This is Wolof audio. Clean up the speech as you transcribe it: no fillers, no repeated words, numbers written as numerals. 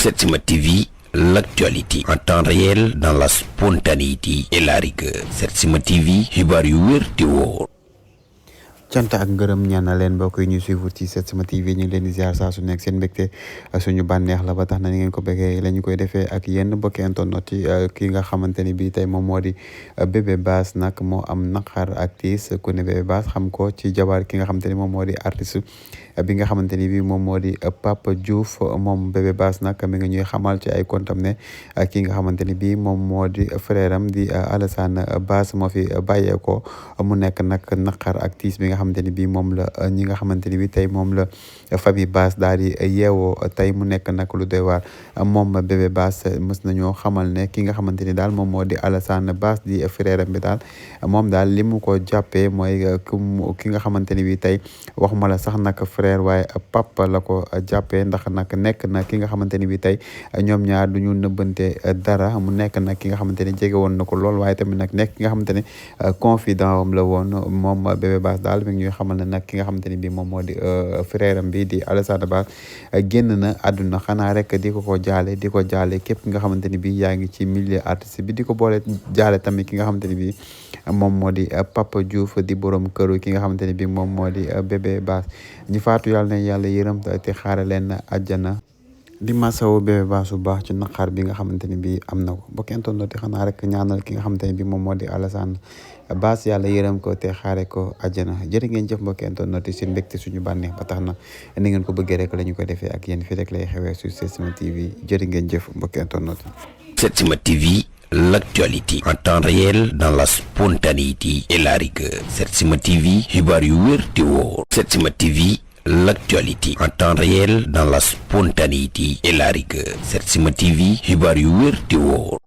Setsima TV, l'actualité en temps réel dans la spontanéité et la rigueur. Setsima TV, xibaar yu wér te wóor. cant ak ngërëm ñaan na leen mbokk yi ñu suivre ci Setsima TV ñu ngi leen di ziar saa su nekk seen mbégte suñu bànneex la ba tax na ni ngeen ko bëggee la ñu koy defee ak yenn mbokki internet yi ki nga xamante ni bii tey moom moo di Bébé Bass nag moo am naqar ak tiis ku ne Bébé Bass xam ko ci jabar ki nga xamante ni moom moo di artiste bi nga xamante ni bii moom moo di Pape Diouf moom Bébé Bass nag mi nga ñuy xamal ci ay comptam ne ki nga xamante ni bii moom moo di frère am di Alassane Bass moo fi bàyyeekoo mu nekk nag naqar ak tiis bi nga xamante ni bii moom la ñi nga xamante ni bii tey moom la famille Bass daal di yeewoo tey mu nekk nag lu doy waar moom Bébé Bass mës nañoo xamal ne ki nga xamante ni daal moom moo di Alassane Bass di frère am bi daal moom daal li mu ko jàppee mooy ki nga xamante ni bii tey waxuma la sax nag frère waaye papa la ko jàppee ndax nag nekk na ki nga xamante ni bii tey ñoom ñaar du ñu nëbbante dara mu nekk nag ki nga xamante ni jege woon na ko lool waaye tamit nag nekk ki nga xamante ni confident am la woon moom Bébé Bass daal mi ngi ñuy xamal ne nag ki nga xamante ni bii moom moo di frère am bi di Alassane Bass génn na àdduna xanaa rek di ko jaale di ko jaale képp ki nga xamante ni bii yaa ngi ci milieu artiste bi di ko boole jaale tamit ki nga xamante ni bii moom moo di Papa Diouf di borom këru ki nga xamante ni bii moom moo di Bébé Bass ñi faatu yàlla na yàlla yërëm te xaare leen àjjana di masawu Bébé Bass bu baax ci naqar bi nga xamante ni bii am na ko bokk internet yi xanaa rek ñaanal ki nga xamante ni bii moom moo di Alassane Bass yàlla yërëm ko te xaare ko àjjana jërë ngeen jëf mbokk internet yi seen mbégte suñu bànneex ba tax na ni ngeen ko bëggee rek la ñu ko defee ak yéen fii rek lay xewee sur Setsima TV jërë ngeen jëf mbokk internet yi. Setsima TV, l'actualité en temps réel dans la spontanéité et la rigueur. Setsima TV, xibaar yu wér te wóor. Setsima TV, l'actualité en temps réel dans la spontanéité et la rigueur. Setsima TV, xibaar yu wér te wóor.